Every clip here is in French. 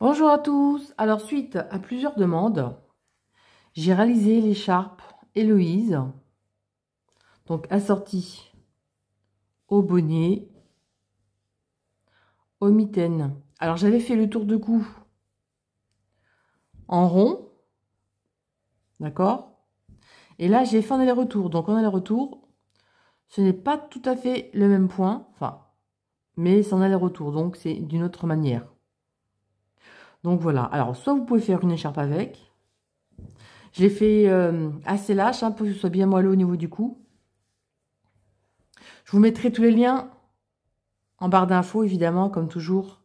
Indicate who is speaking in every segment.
Speaker 1: Bonjour à tous. Alors, suite à plusieurs demandes, j'ai réalisé l'écharpe Héloïse, donc assortie au bonnet, au mitaine. Alors, j'avais fait le tour de cou en rond, d'accord? Et là, j'ai fait un aller-retour. Donc, en aller-retour, ce n'est pas tout à fait le même point, enfin, mais c'est en aller-retour, donc c'est d'une autre manière. Donc, voilà. Alors, soit vous pouvez faire une écharpe avec. Je l'ai fait assez lâche, pour que ce soit bien moelleux au niveau du cou. Je vous mettrai tous les liens en barre d'infos, évidemment, comme toujours,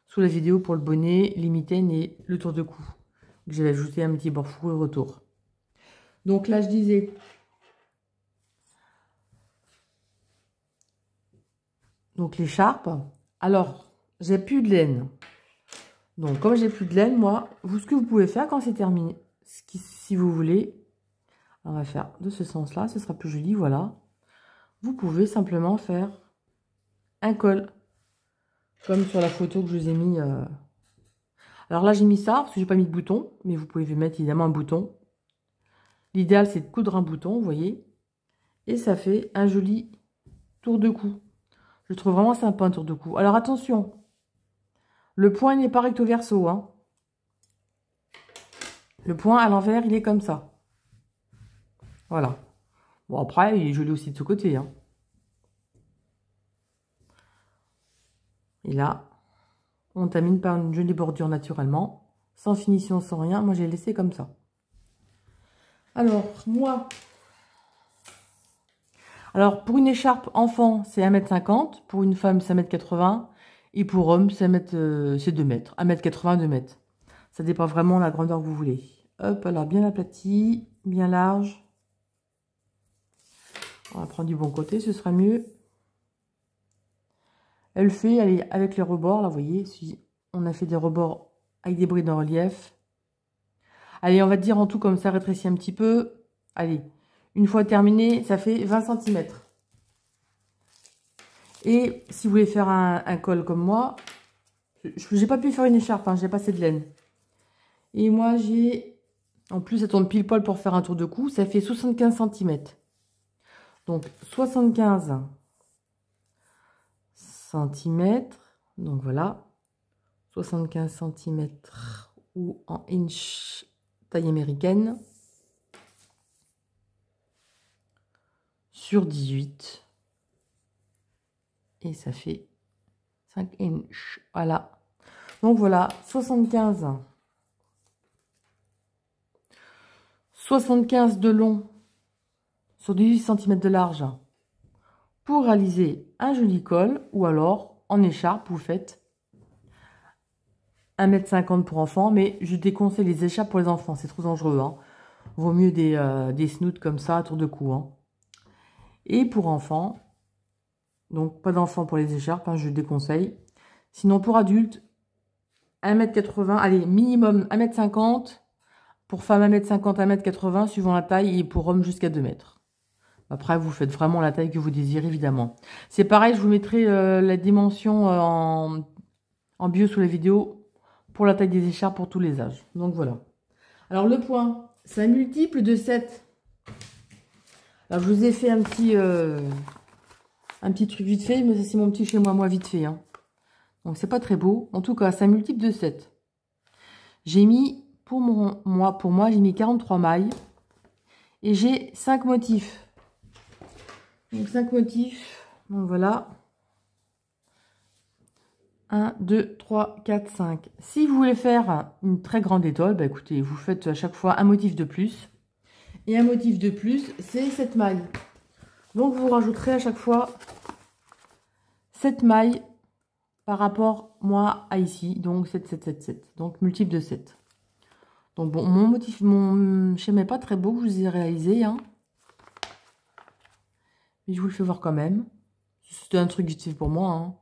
Speaker 1: sous la vidéo pour le bonnet, les mitaines et le tour de cou. Je vais ajouter un petit bord fourrure autour. Donc là, je disais, donc l'écharpe. Alors, j'ai plus de laine. Donc, comme j'ai plus de laine, moi, ce que vous pouvez faire quand c'est terminé, si vous voulez, on va faire de ce sens-là, ce sera plus joli, voilà. Vous pouvez simplement faire un col, comme sur la photo que je vous ai mis. Alors là, j'ai mis ça, parce que j'ai pas mis de bouton, mais vous pouvez mettre évidemment un bouton. L'idéal, c'est de coudre un bouton, vous voyez. Et ça fait un joli tour de cou. Je trouve vraiment sympa un tour de cou. Alors attention, le point n'est pas recto verso, hein. Le point à l'envers, il est comme ça. Voilà. Bon, après, il est joli aussi de ce côté, hein. Et là, on termine par une jolie bordure naturellement. Sans finition, sans rien. Moi, j'ai laissé comme ça. Alors, moi... Alors, pour une écharpe enfant, c'est 1,50 m. Pour une femme, c'est 1,80 m. Et pour homme, c'est 2 mètres. 1,80 m, 2 mètres. Ça dépend vraiment de la grandeur que vous voulez. Hop, alors bien aplati, bien large. On va prendre du bon côté, ce sera mieux. Elle fait, allez, avec les rebords, là, vous voyez, si on a fait des rebords avec des brides en relief. Allez, on va dire en tout comme ça, rétrécit un petit peu. Allez, une fois terminé, ça fait 20 cm. Et si vous voulez faire un col comme moi, je n'ai pas pu faire une écharpe, hein, j'ai pas assez de laine. Et moi, j'ai, en plus, ça tombe pile poil pour faire un tour de cou, ça fait 75 cm. Donc, 75 cm. Donc, voilà. 75 cm ou en inch taille américaine. Sur 18. Et ça fait 5 inch. Voilà. Donc, voilà. 75 de long sur 18 cm de large pour réaliser un joli col, ou alors en écharpe vous faites 1,50 m pour enfants, mais je déconseille les écharpes pour les enfants, c'est trop dangereux, hein. Vaut mieux des snoots comme ça, à tour de cou, hein. Et pour enfants, donc pas d'enfants pour les écharpes, hein, je déconseille. Sinon pour adultes, 1,80 m, allez, minimum 1,50 m. Pour femmes, 1,50 m, 1,80 m, suivant la taille, et pour hommes, jusqu'à 2 mètres. Après, vous faites vraiment la taille que vous désirez, évidemment. C'est pareil, je vous mettrai la dimension en bio sous la vidéo pour la taille des écharpes pour tous les âges. Donc, voilà. Alors, le point, c'est un multiple de 7. Alors, je vous ai fait un petit truc vite fait, mais ça, c'est mon petit chez moi, vite fait, hein. Donc, c'est pas très beau. En tout cas, c'est un multiple de 7. J'ai mis, pour moi, j'ai mis 43 mailles. Et j'ai 5 motifs. Donc 5 motifs, donc voilà. 1, 2, 3, 4, 5. Si vous voulez faire une très grande étole, bah écoutez, vous faites à chaque fois un motif de plus. Et un motif de plus, c'est cette maille. Donc vous rajouterez à chaque fois cette maille par rapport, moi, à ici. Donc 7, 7, 7, 7. Donc multiple de 7. Donc bon, mon motif, mon schéma n'est pas très beau que je vous ai réalisé, hein. Mais je vous le fais voir quand même. C'est un truc vite fait pour moi, hein.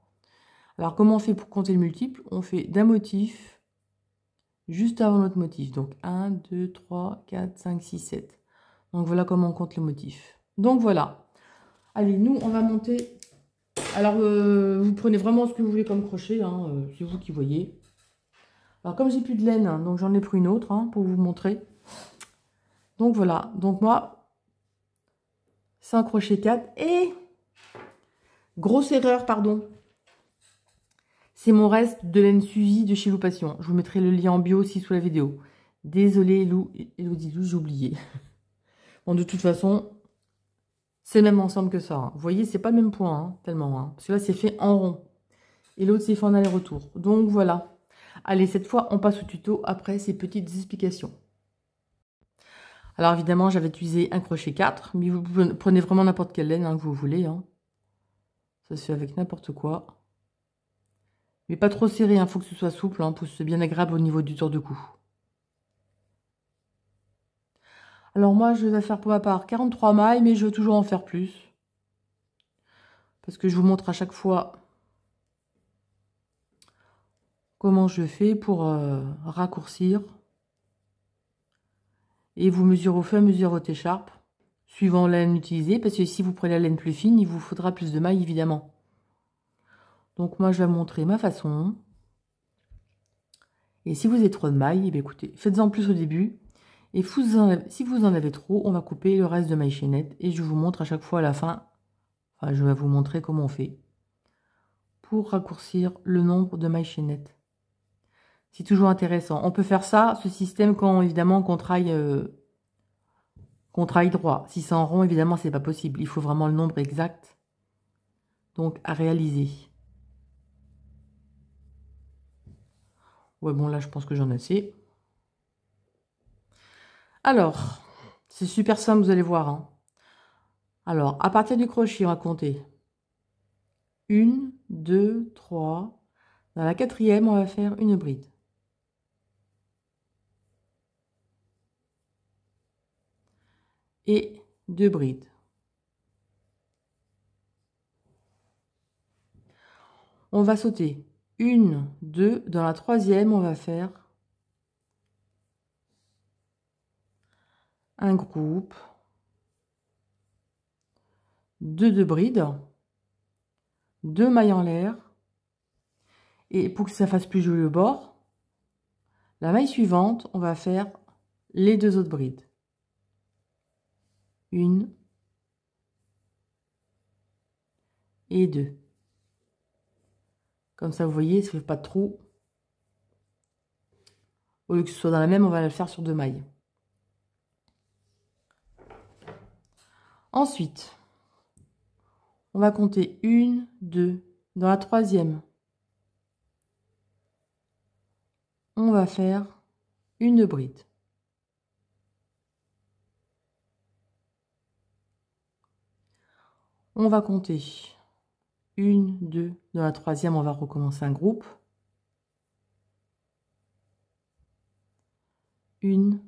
Speaker 1: Alors, comment on fait pour compter le multiple? On fait d'un motif juste avant l'autre motif. Donc, 1, 2, 3, 4, 5, 6, 7. Donc, voilà comment on compte le motif. Donc, voilà. Allez, nous, on va monter. Alors, vous prenez vraiment ce que vous voulez comme crochet, hein, c'est vous qui voyez. Alors comme j'ai plus de laine, hein, donc j'en ai pris une autre hein, pour vous montrer. Donc voilà, donc moi, c'est un crochet 4 et grosse erreur, pardon. C'est mon reste de laine Suzy de chez Lou Passion. Je vous mettrai le lien en bio aussi sous la vidéo. Désolée Lou, Elodie Lou, j'ai oublié. Bon, de toute façon, c'est le même ensemble que ça. Hein. Vous voyez, c'est pas le même point, hein, tellement. Hein. Parce que là, c'est fait en rond. Et l'autre, c'est fait en aller-retour. Donc voilà. Allez, cette fois, on passe au tuto après ces petites explications. Alors évidemment, j'avais utilisé un crochet 4, mais vous prenez vraiment n'importe quelle laine hein, que vous voulez. Hein. Ça se fait avec n'importe quoi. Mais pas trop serré, il faut que ce soit souple, pour que ce soit bien agréable au niveau du tour de cou. Alors moi, je vais faire pour ma part 43 mailles, mais je veux toujours en faire plus. Parce que je vous montre à chaque fois comment je fais pour raccourcir. Et vous mesurez au fur et à mesure votre écharpe, suivant la laine utilisée, parce que si vous prenez la laine plus fine, il vous faudra plus de mailles, évidemment. Donc moi, je vais vous montrer ma façon. Et si vous avez trop de mailles, eh bien, écoutez, faites-en plus au début. Et si vous en avez trop, on va couper le reste de mailles chaînettes. Et je vous montre à chaque fois à la fin, enfin, je vais vous montrer comment on fait pour raccourcir le nombre de mailles chaînettes. C'est toujours intéressant. On peut faire ça, ce système, quand évidemment qu'on travaille droit. Si c'est en rond, évidemment, c'est pas possible. Il faut vraiment le nombre exact. Donc, à réaliser. Ouais, bon, là, je pense que j'en ai assez. Alors, c'est super simple, vous allez voir. Hein. Alors, à partir du crochet, on va compter 1, 2, 3. Dans la quatrième, on va faire une bride. Et 2 brides. On va sauter 1, 2. Dans la troisième, on va faire un groupe de 2 brides, 2 mailles en l'air. Et pour que ça fasse plus joli au bord, la maille suivante, on va faire les 2 autres brides. 1 et 2. Comme ça, vous voyez, ça ne fait pas de trou. Au lieu que ce soit dans la même, on va le faire sur 2 mailles. Ensuite, on va compter 1, 2. Dans la troisième, on va faire une bride. On va compter 1, 2. Dans la troisième, on va recommencer un groupe. 1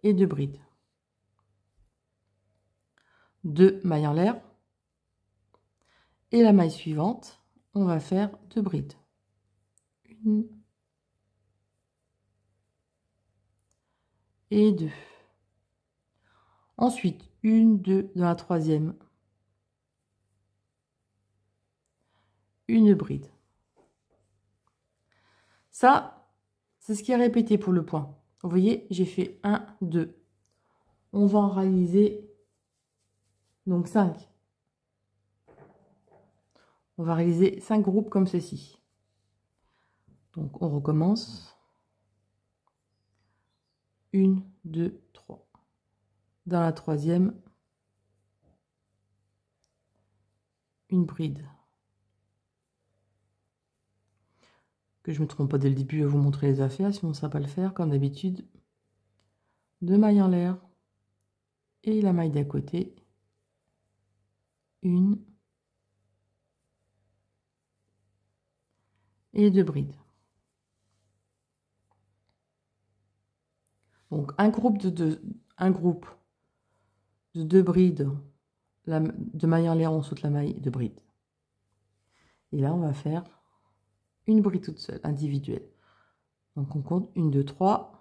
Speaker 1: et 2 brides. 2 mailles en l'air. Et la maille suivante, on va faire 2 brides. 1 et 2. Ensuite, 1, 2 dans la troisième. Une bride. Ça, c'est ce qui est répété pour le point. Vous voyez, j'ai fait 1, 2. On va en réaliser donc 5. On va réaliser 5 groupes comme ceci. Donc, on recommence. 1, 2, 3. Dans la troisième, une bride. Que je ne me trompe pas dès le début à vous montrer les affaires, sinon ça ne va pas le faire, comme d'habitude. 2 mailles en l'air. Et la maille d'à côté. 1 et 2 brides. Donc un groupe de 2 brides, de maille en l'air, on saute la maille de bride. Et là, on va faire une bride toute seule, individuelle. Donc on compte 1, 2, 3.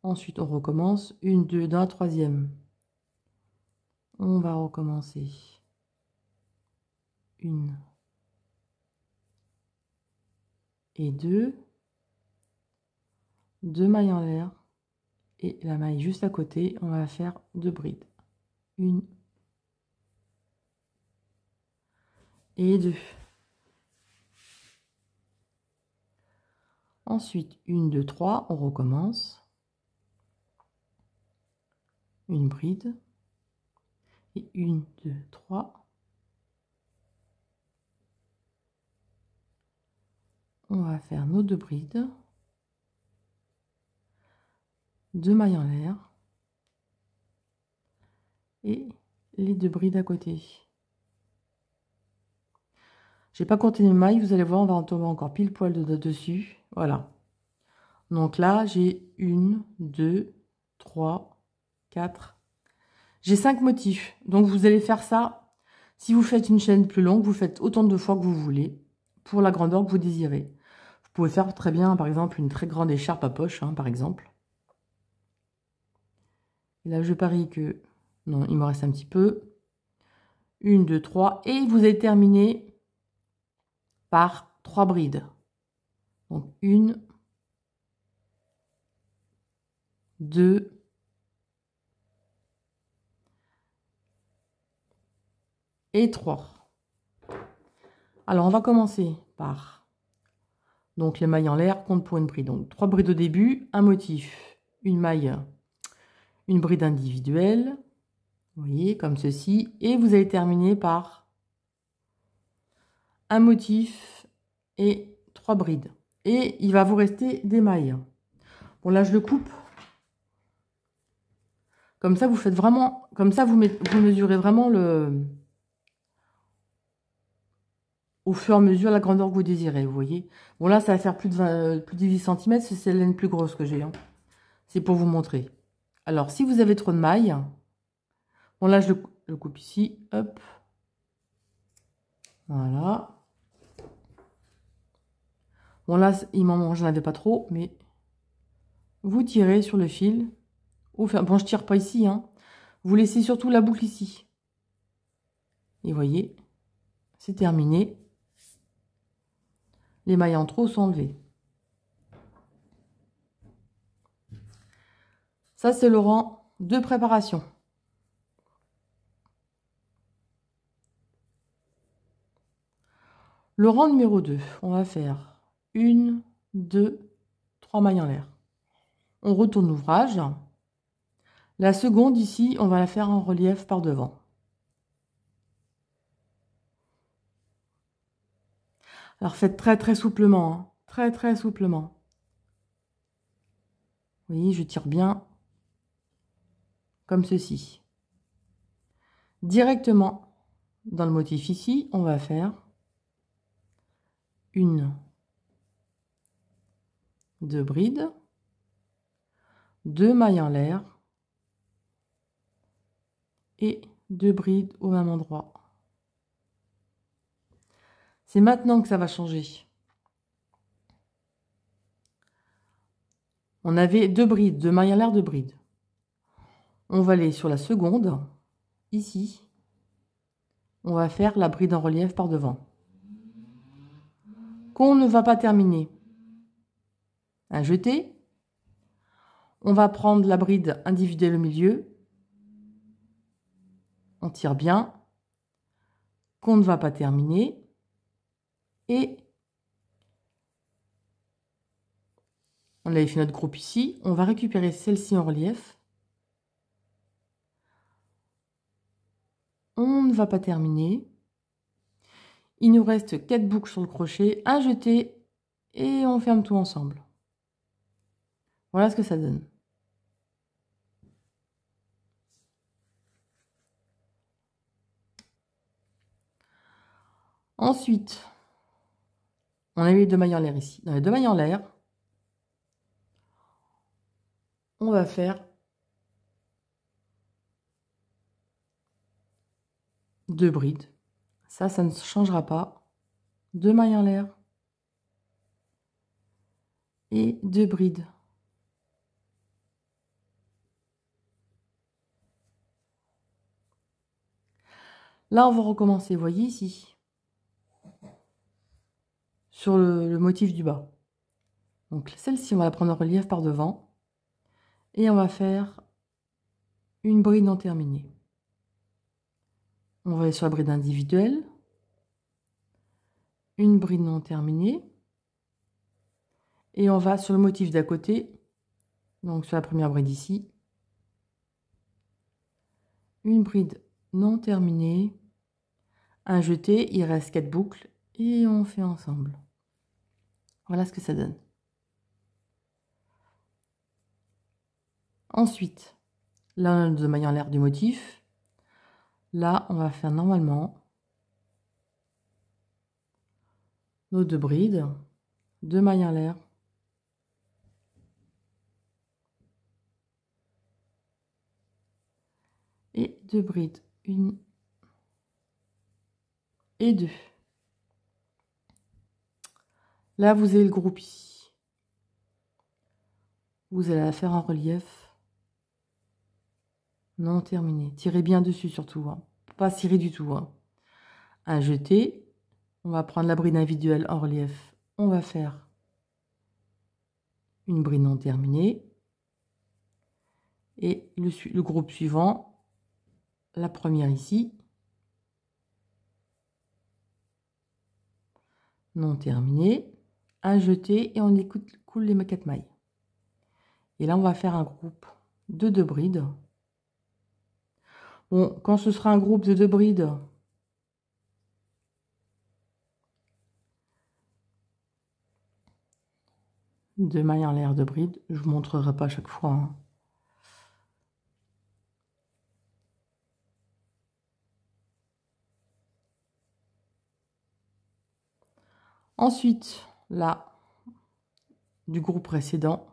Speaker 1: Ensuite, on recommence. 1, 2 dans la troisième. On va recommencer. 1 et 2. 2 mailles en l'air. Et la maille juste à côté, on va faire 2 brides. 1 et 2. Ensuite, 1, 2, 3, on recommence. Une bride. Et 1, 2, 3. On va faire nos 2 brides. 2 mailles en l'air. Et les 2 brides à côté. J'ai pas compté les mailles, vous allez voir, on va en tomber encore pile poil dessus. Voilà. Donc là, j'ai 1, 2, 3, 4. J'ai 5 motifs. Donc vous allez faire ça. Si vous faites une chaîne plus longue, vous faites autant de fois que vous voulez, pour la grandeur que vous désirez. Vous pouvez faire très bien, par exemple, une très grande écharpe à poche, hein, par exemple. Et là, je parie que... Non, il me reste un petit peu. 1, 2, 3. Et vous allez terminer par 3 brides. Donc 1, 2 et 3. Alors, on va commencer par donc les mailles en l'air, compte pour une bride. Donc 3 brides au début, un motif, une maille, une bride individuelle. Vous voyez, comme ceci. Et vous allez terminer par un motif et 3 brides. Et il va vous rester des mailles. Bon, là, je le coupe. Comme ça, vous faites vraiment... Comme ça, vous mesurez vraiment le... Au fur et à mesure, la grandeur que vous désirez, vous voyez. Bon, là, ça va faire plus de 18 cm. C'est la laine plus grosse que j'ai. Hein. C'est pour vous montrer. Alors, si vous avez trop de mailles... Bon, là, je le coupe ici. Hop. Voilà. Bon, là, j'en avais pas trop, mais vous tirez sur le fil. Enfin, bon, je tire pas ici, hein. Vous laissez surtout la boucle ici. Et voyez, c'est terminé. Les mailles en trop sont enlevées. Ça, c'est le rang de préparation. Le rang numéro 2, on va faire 1, 2, 3 mailles en l'air. On retourne l'ouvrage. La seconde, ici, on va la faire en relief par devant. Alors, faites très, très souplement. Hein. Très, très souplement. Vous voyez, je tire bien comme ceci. Directement dans le motif ici, on va faire 1, 2 brides, 2 mailles en l'air et 2 brides au même endroit. C'est maintenant que ça va changer. On avait 2 brides, 2 mailles en l'air, 2 brides. On va aller sur la seconde, ici. On va faire la bride en relief par devant. Qu'on ne va pas terminer. Un jeté. On va prendre la bride individuelle au milieu. On tire bien. Qu'on ne va pas terminer. Et on avait fait notre groupe ici. On va récupérer celle-ci en relief. On ne va pas terminer. Il nous reste 4 boucles sur le crochet, un jeté et on ferme tout ensemble. Voilà ce que ça donne. Ensuite, on a les 2 mailles en l'air ici. Dans les 2 mailles en l'air, on va faire 2 brides. Ça ne changera pas. 2 mailles en l'air et 2 brides. Là, on va recommencer, vous voyez ici, sur le motif du bas. Donc celle-ci, on va la prendre en relief par devant. Et on va faire une bride non terminée. On va aller sur la bride individuelle. Une bride non terminée. Et on va sur le motif d'à côté, donc sur la première bride ici. Une bride non terminée. Un jeté, il reste 4 boucles. Et on fait ensemble. Voilà ce que ça donne. Ensuite, là on a nos 2 mailles en l'air du motif. Là, on va faire normalement nos 2 brides, 2 mailles en l'air. Et 2 brides, 1 et 2. Là, vous avez le groupe ici. Vous allez la faire en relief. Non terminé. Tirez bien dessus surtout. Hein. Pas cirer du tout. Hein. Un jeté. On va prendre la bride individuelle en relief. On va faire une bride non terminée. Et le groupe suivant, la première ici. Non terminée. Un jeté et on coule les 4 mailles. Et là, on va faire un groupe de 2 brides. Bon, quand ce sera un groupe de 2 brides, de mailles en l'air de bride, je vous montrerai pas à chaque fois. Hein. Ensuite, là, du groupe précédent,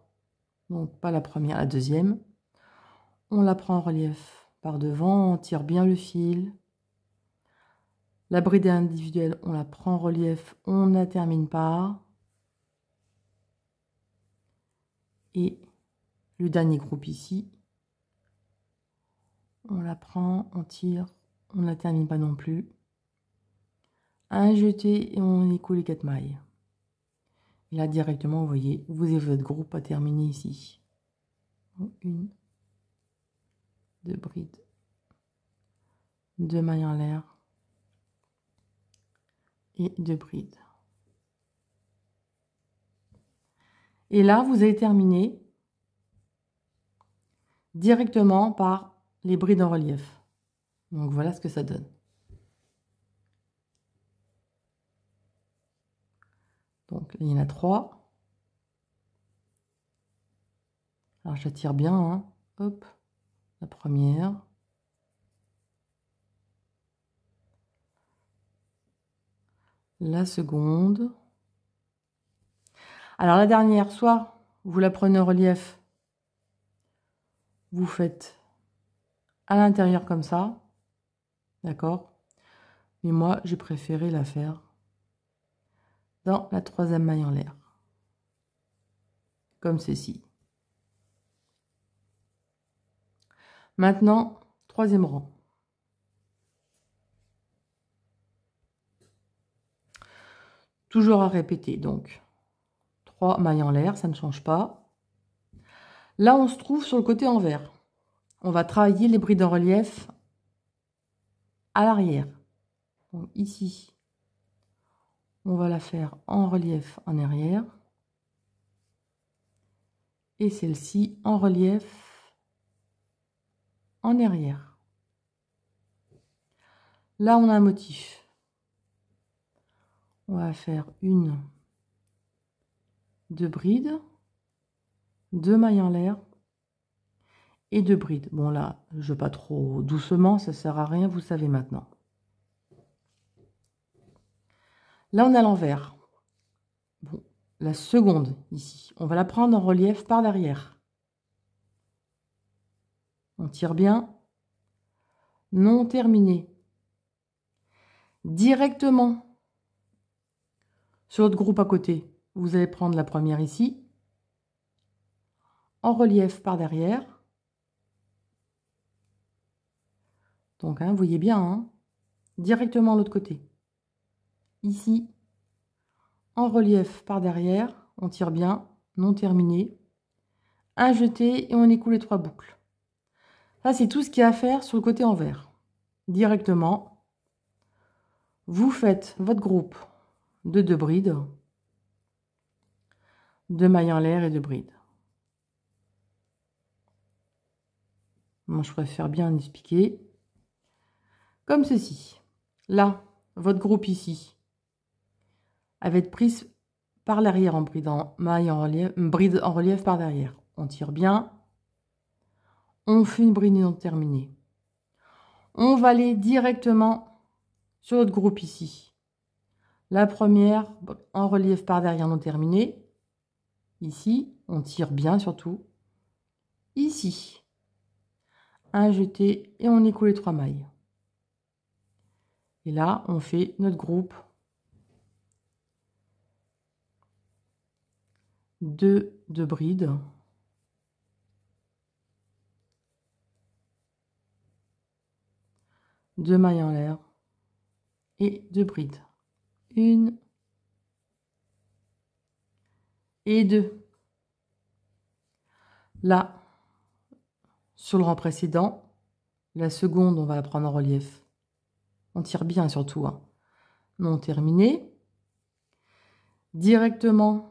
Speaker 1: donc pas la première, la deuxième, on la prend en relief par devant, on tire bien le fil. La bride individuelle, on la prend en relief, on ne la termine pas. Et le dernier groupe ici, on la prend, on tire, on ne la termine pas non plus. Un jeté et on y coule les 4 mailles. Et là, directement, vous voyez, vous avez votre groupe à terminer ici. 1, 2 brides, 2 mailles en l'air et 2 brides. Et là, vous allez terminer directement par les brides en relief. Donc voilà ce que ça donne. Donc il y en a 3. Alors j'attire bien, hein. Hop, la première. La seconde. Alors la dernière, soit vous la prenez en relief, vous faites à l'intérieur comme ça, d'accord? Mais moi, j'ai préféré la faire dans la 3e maille en l'air, comme ceci. Maintenant, 3e rang. Toujours à répéter, donc 3 mailles en l'air, ça ne change pas. Là, on se trouve sur le côté envers. On va travailler les brides en relief à l'arrière. Donc ici, on va la faire en relief en arrière. Et celle-ci en relief en arrière. Là, on a un motif. On va faire 1, 2 brides, 2 mailles en l'air et 2 brides. Bon là, je vais pas trop doucement, ça sert à rien, vous savez maintenant. Là, on a l'envers. Bon, la seconde ici, on va la prendre en relief par derrière. On tire bien. Non terminé. Directement sur votre groupe à côté, vous allez prendre la première ici, en relief par derrière. Donc, hein, vous voyez bien, hein, directement l'autre côté. Ici, en relief par derrière, on tire bien, non terminé. Un jeté et on écoule les 3 boucles. Ça, c'est tout ce qu'il y a à faire sur le côté envers. Directement, vous faites votre groupe de 2 brides, 2 mailles en l'air et 2 brides. Moi, je préfère bien expliquer comme ceci. Là, votre groupe ici, va être prise par l'arrière en bride en maille en relief, bride en relief par derrière. On tire bien. On fait une bride non terminée. On va aller directement sur notre groupe ici. La première en relief par derrière non terminée. Ici, on tire bien surtout. Ici, un jeté et on écoule les 3 mailles. Et là, on fait notre groupe de brides. 2 mailles en l'air et 2 brides. 1 et 2. Là, sur le rang précédent, la seconde, on va la prendre en relief. On tire bien surtout. Hein. Non terminé. Directement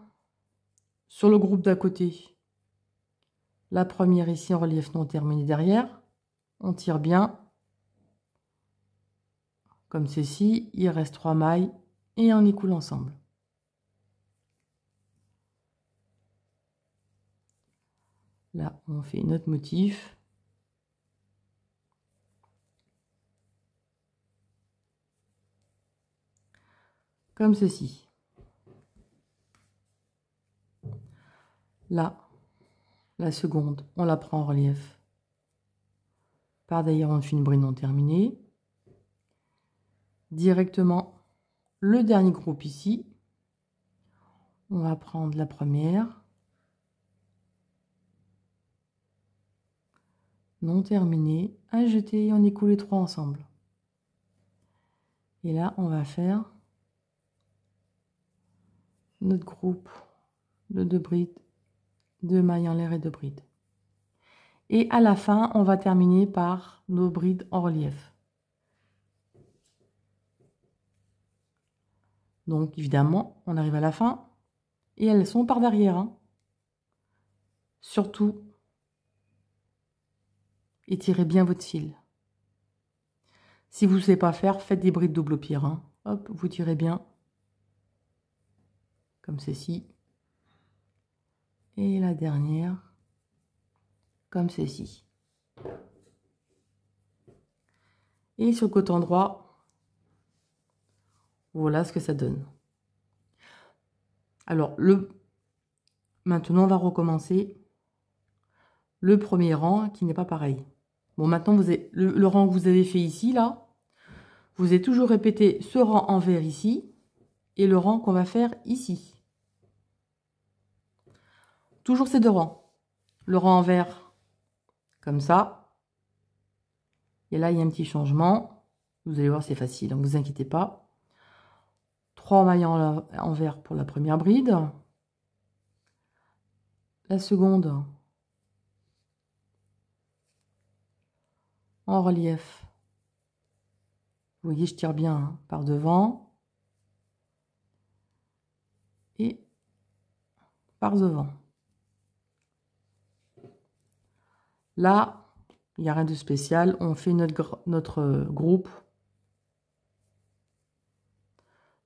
Speaker 1: sur le groupe d'à côté, la première ici en relief non terminé derrière. On tire bien. Comme ceci, il reste 3 mailles et on écoule ensemble. Là, on fait notre motif. Comme ceci. Là, la seconde, on la prend en relief. Par derrière, on fait une bride non terminée. Directement, le dernier groupe ici. On va prendre la première. Non terminée. Un jeté et on écoule les 3 ensemble. Et là, on va faire notre groupe de 2 brides, 2 mailles en l'air et 2 brides. Et à la fin, on va terminer par nos brides en relief. Donc, évidemment, on arrive à la fin et elles sont par derrière. Hein. Surtout, étirez bien votre fil. Si vous ne savez pas faire, faites des brides double pire. Hein. Hop, vous tirez bien. Comme ceci. Et la dernière, comme ceci. Et sur le côté droit, voilà ce que ça donne. Alors, maintenant, on va recommencer le premier rang qui n'est pas pareil. Bon, maintenant, vous avez le rang que vous avez fait ici, là. Vous avez toujours répété ce rang envers ici et le rang qu'on va faire ici. Toujours ces 2 rangs. Le rang envers, comme ça. Et là, il y a un petit changement. Vous allez voir, c'est facile, donc ne vous inquiétez pas. 3 mailles envers pour la première bride. La seconde en relief. Vous voyez, je tire bien hein, par devant et par devant. Là, il n'y a rien de spécial. On fait notre groupe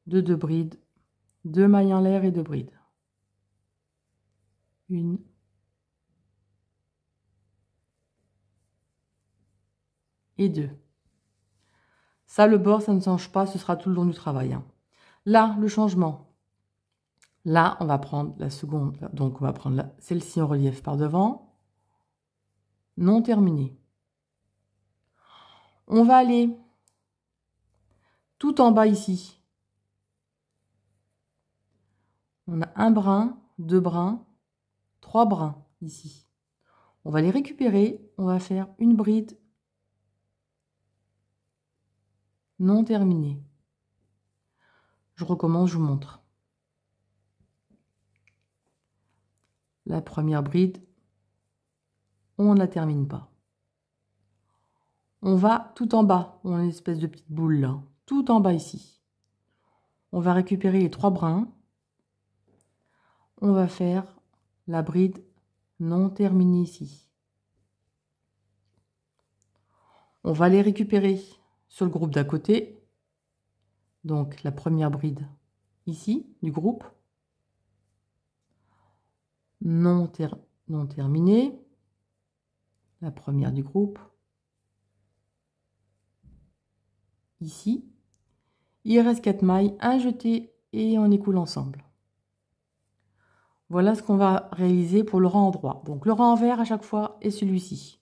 Speaker 1: de 2 brides, 2 mailles en l'air et 2 brides. 1 et 2. Ça, le bord, ça ne change pas, ce sera tout le long du travail. Hein. Là, le changement. Là, on va prendre la seconde, donc on va prendre celle-ci en relief par devant. Non terminé. On va aller tout en bas ici. On a 1 brin, 2 brins, 3 brins ici. On va les récupérer, on va faire une bride non terminé. Je recommence, je vous montre. La première bride, on ne la termine pas. On va tout en bas, on a une espèce de petite boule là, tout en bas ici. On va récupérer les 3 brins. On va faire la bride non terminée ici. On va les récupérer sur le groupe d'à côté. Donc la première bride ici du groupe. Non terminée. La première du groupe. Ici. Il reste 4 mailles, un jeté et on écoule ensemble. Voilà ce qu'on va réaliser pour le rang en droit. Donc le rang envers à chaque fois est celui-ci.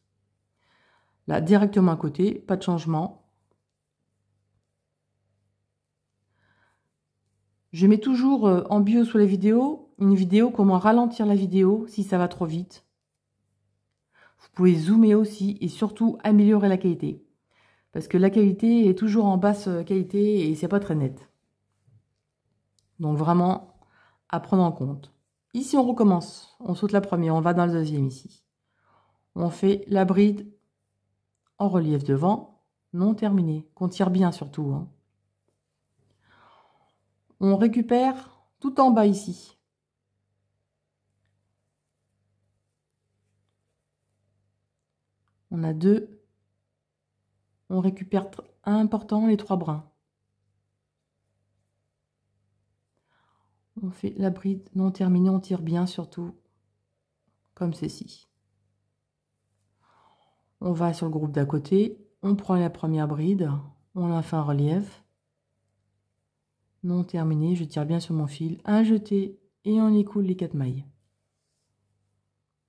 Speaker 1: Là, directement à côté, pas de changement. Je mets toujours en bio sous la vidéo, une vidéo comment ralentir la vidéo si ça va trop vite. Vous pouvez zoomer aussi et surtout améliorer la qualité. Parce que la qualité est toujours en basse qualité et c'est pas très net. Donc vraiment à prendre en compte. Ici on recommence, on saute la première, on va dans le deuxième ici. On fait la bride en relief devant, non terminé, qu'on tire bien surtout. Hein. On récupère tout en bas ici. On a 2. On récupère important les 3 brins. On fait la bride non terminée, on tire bien surtout, comme ceci. On va sur le groupe d'à côté, on prend la première bride, on la fait en relief. Non terminé, je tire bien sur mon fil, un jeté et on écoule les 4 mailles.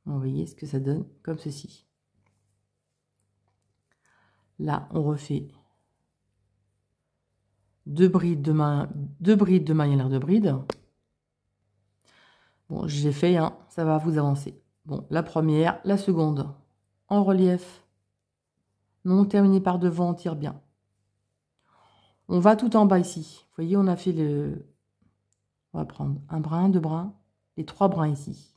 Speaker 1: Vous voyez ce que ça donne, comme ceci. Là, on refait 2 brides de main, 2 brides de maille à l'air de bride. Bon, j'ai fait, hein, ça va vous avancer. Bon, la première, la seconde, en relief. Non terminé par devant, on tire bien. On va tout en bas ici. Vous voyez, on a fait le... On va prendre un brin, 2 brins, et 3 brins ici.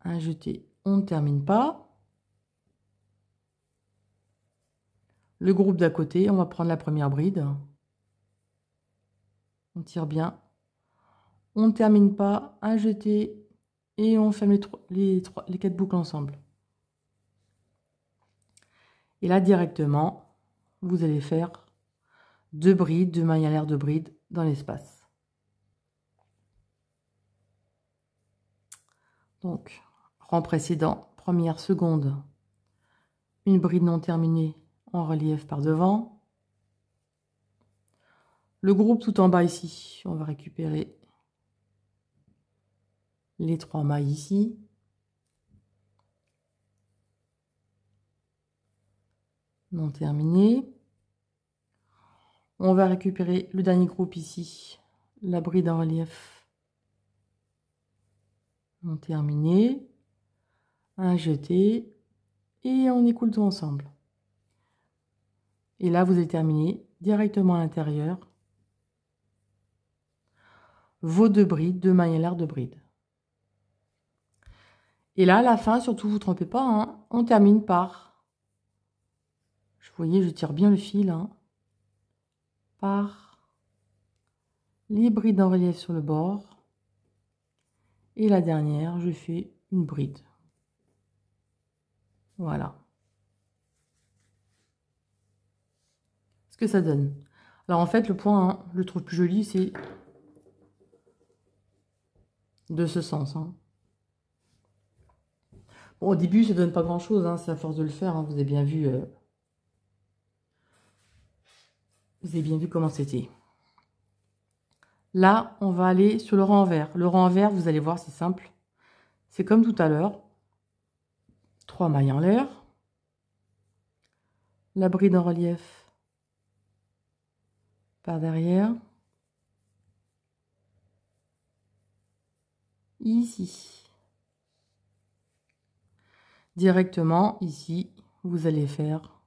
Speaker 1: Un jeté, on ne termine pas. Le groupe d'à côté, on va prendre la première bride. On tire bien. On ne termine pas, un jeté, et on ferme les 4 boucles ensemble. Et là, directement, vous allez faire 2 brides, 2 mailles à l'air de bride dans l'espace. Donc, rang précédent, première, seconde, une bride non terminée en relief par devant. Le groupe tout en bas ici, on va récupérer les 3 mailles ici. Non terminé. On va récupérer le dernier groupe ici, la bride en relief. Non terminé. Un jeté et on écoule tout ensemble. Et là, vous allez terminer directement à l'intérieur vos 2 brides, 2 mailles à l'air de bride. Et là, à la fin, surtout, vous ne trompez pas, hein, on termine par, vous voyez, je tire bien le fil, hein, par les brides en relief sur le bord. Et la dernière, je fais une bride. Voilà. Ce que ça donne. Alors en fait, le point, hein, je le trouve plus joli, c'est de ce sens. Hein. Bon, au début, ça donne pas grand-chose, hein, c'est à force de le faire, hein, vous avez bien vu. Vous avez bien vu comment c'était. Là, on va aller sur le rang envers. Le rang envers, vous allez voir, c'est simple. C'est comme tout à l'heure. 3 mailles en l'air. La bride en relief par derrière. Ici. directement ici, vous allez faire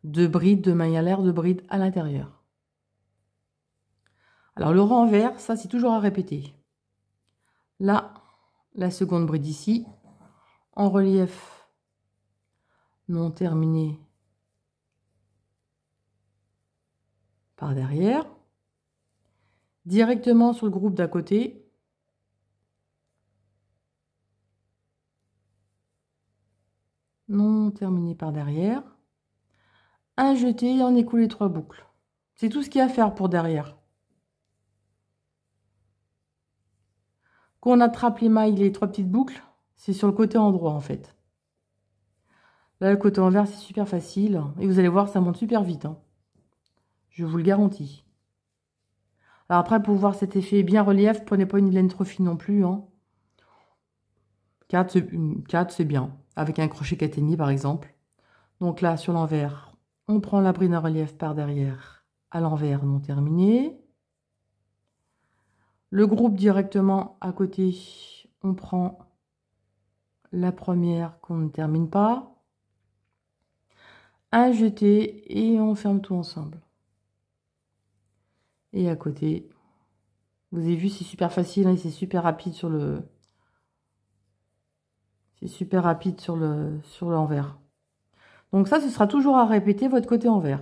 Speaker 1: 2 brides de mailles à l'air, 2 brides à l'intérieur. Alors le renvers, ça c'est toujours à répéter. Là, la seconde bride ici, en relief non terminé par derrière, directement sur le groupe d'à côté, non terminé par derrière, un jeté et on écoule les 3 boucles. C'est tout ce qu'il y a à faire pour derrière. Quand on attrape les mailles, les 3 petites boucles, c'est sur le côté endroit en fait. Là, le côté envers, c'est super facile. Et vous allez voir, ça monte super vite, hein. Je vous le garantis. Alors après, pour voir cet effet bien relief, prenez pas une laine trop fine non plus, hein. 4, c'est bien. Avec un crochet caténier, par exemple. Donc là, sur l'envers, on prend la bride en relief par derrière, à l'envers, non terminé. Le groupe directement à côté, on prend la première qu'on ne termine pas. Un jeté et on ferme tout ensemble. Et à côté, vous avez vu, c'est super facile, hein, c'est super rapide sur le... C'est super rapide sur l'envers. Donc ça, ce sera toujours à répéter votre côté envers.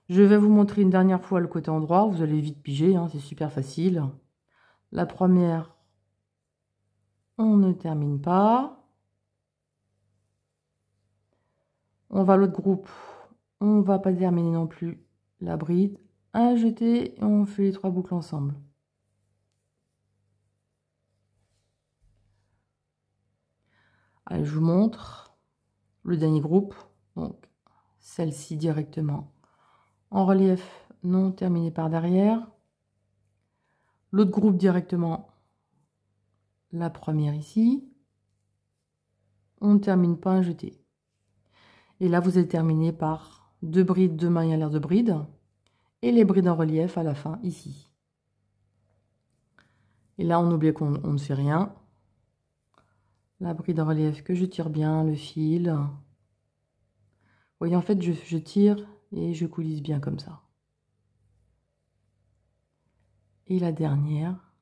Speaker 1: Je vais vous montrer une dernière fois le côté endroit. Vous allez vite piger, hein, c'est super facile. La première, on ne termine pas. On va à l'autre groupe. On ne va pas terminer non plus la bride. Un jeté et on fait les 3 boucles ensemble. Allez, je vous montre le dernier groupe. Donc, celle-ci directement en relief non terminé par derrière. L'autre groupe directement, la première ici. On ne termine pas un jeté. Et là, vous allez terminer par 2 brides, 2 mailles à l'air de bride. Et les brides en relief à la fin, ici. Et là, on oublie qu'on ne fait rien. La bride en relief que je tire bien, le fil. Vous voyez, en fait, je tire et je coulisse bien comme ça. Et la dernière,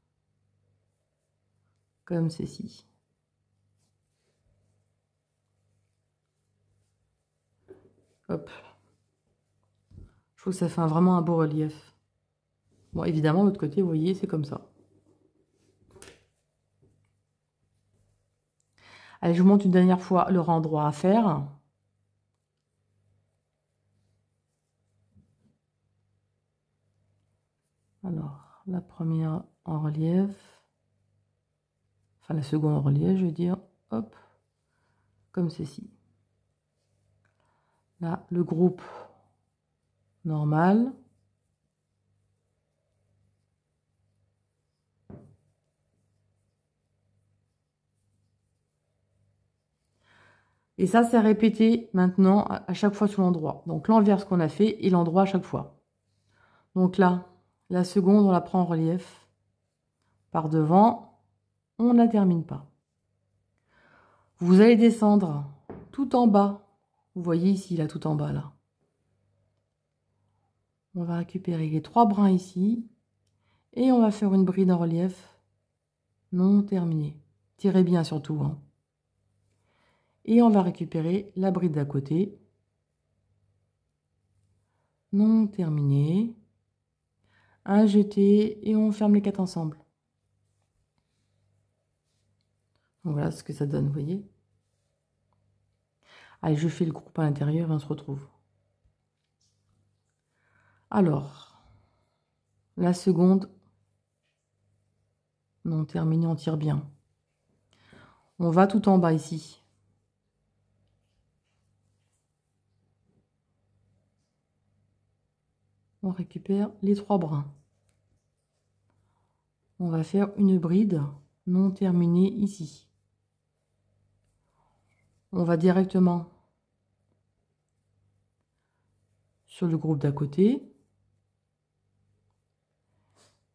Speaker 1: comme ceci. Hop. Je trouve que ça fait vraiment un beau relief. Bon, évidemment, de l'autre côté, vous voyez, c'est comme ça. Allez, je vous montre une dernière fois le rang droit à faire. Alors, la première en relief. Enfin, la seconde en relief, je veux dire. Hop. Comme ceci. Là, le groupe normal. Et ça, c'est répété maintenant à chaque fois sur l'endroit. Donc l'envers, ce qu'on a fait, et l'endroit à chaque fois. Donc là, la seconde, on la prend en relief. Par devant, on ne la termine pas. Vous allez descendre tout en bas. Vous voyez ici, là, tout en bas, là. On va récupérer les 3 brins ici. Et on va faire une bride en relief non terminée. Tirez bien surtout, hein. Et on va récupérer la bride d'à côté. Non terminée. Un jeté et on ferme les 4 ensemble. Donc voilà ce que ça donne, vous voyez. Allez, je fais le groupe à l'intérieur et on se retrouve. Alors, la seconde, non terminée, on tire bien. On va tout en bas ici. On récupère les 3 brins. On va faire une bride non terminée ici. On va directement sur le groupe d'à côté.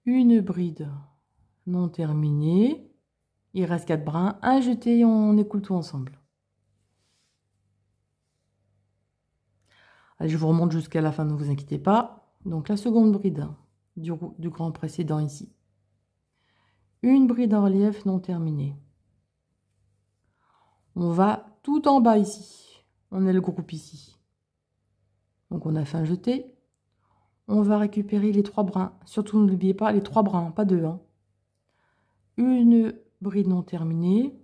Speaker 1: Une bride non terminée Il reste 4 brins. Un jeté et on écoule tout ensemble. Allez, je vous remonte jusqu'à la fin, ne vous inquiétez pas. Donc la seconde bride du grand précédent ici. Une bride en relief non terminée. On va tout en bas ici. On est le groupe ici. Donc on a fait un jeté. On va récupérer les 3 brins. Surtout n'oubliez pas les 3 brins, pas 2. Hein. Une bride non terminée.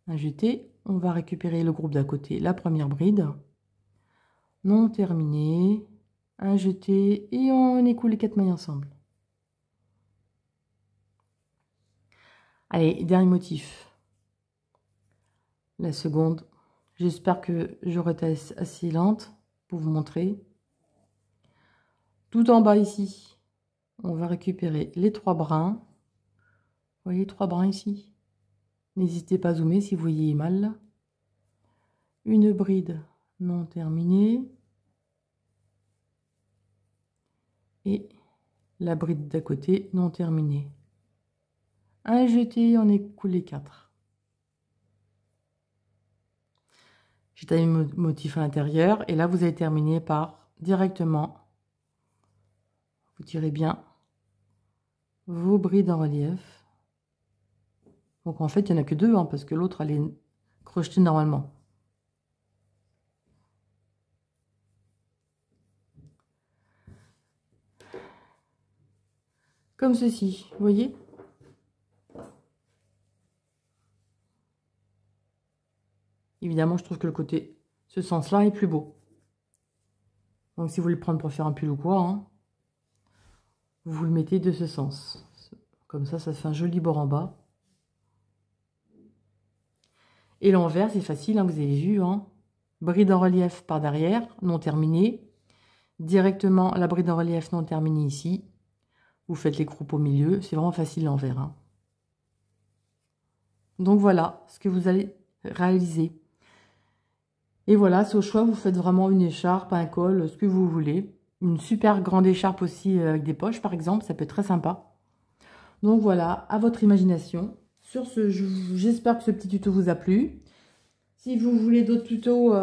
Speaker 1: Un jeté. On va récupérer le groupe d'à côté, la première bride. Non terminée. Un jeté et on écoule les 4 mailles ensemble. Allez, dernier motif. La seconde. J'espère que j'aurai été assez lente pour vous montrer. Tout en bas ici, on va récupérer les 3 brins. Vous voyez 3 brins ici. N'hésitez pas à zoomer si vous voyez mal. Une bride non terminée. Et la bride d'à côté non terminée. Un jeté, on écoule les 4. J'ai taillé le motif à l'intérieur et là vous allez terminer par directement, vous tirez bien vos brides en relief. Donc en fait il n'y en a que 2 hein, parce que l'autre elle est crochetée normalement. Comme ceci, vous voyez? Évidemment, je trouve que le côté, ce sens-là est plus beau. Donc, si vous voulez le prendre pour faire un pull ou quoi, hein, vous le mettez de ce sens. Comme ça fait un joli bord en bas. Et l'envers, c'est facile, hein, vous avez vu. Hein, bride en relief par derrière, non terminée. Directement, la bride en relief non terminée ici. Vous faites les groupes au milieu. C'est vraiment facile l'envers. Hein. Donc, voilà ce que vous allez réaliser. Et voilà, c'est au choix, vous faites vraiment une écharpe, un col, ce que vous voulez. Une super grande écharpe aussi avec des poches, par exemple, ça peut être très sympa. Donc voilà, à votre imagination. Sur ce, j'espère que ce petit tuto vous a plu. Si vous voulez d'autres tutos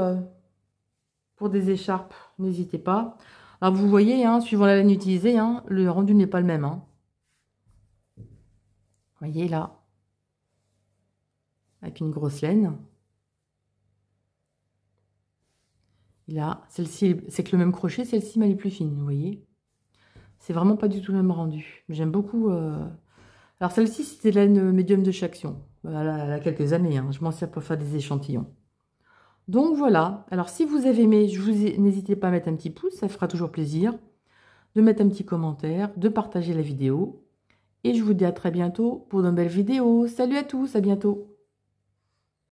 Speaker 1: pour des écharpes, n'hésitez pas. Alors vous voyez, hein, suivant la laine utilisée, hein, le rendu n'est pas le même. Hein. Vous voyez là, avec une grosse laine. Là, celle-ci, c'est que le même crochet, celle-ci, mais elle est plus fine, vous voyez. C'est vraiment pas du tout le même rendu. J'aime beaucoup. Alors celle-ci, c'était laine médium de Chaction. Voilà, elle a quelques années. Hein. Je m'en sers pour faire des échantillons. Donc voilà. Alors si vous avez aimé, n'hésitez pas à mettre un petit pouce, ça fera toujours plaisir. De mettre un petit commentaire, de partager la vidéo. Et je vous dis à très bientôt pour de nouvelles vidéos. Salut à tous, à bientôt.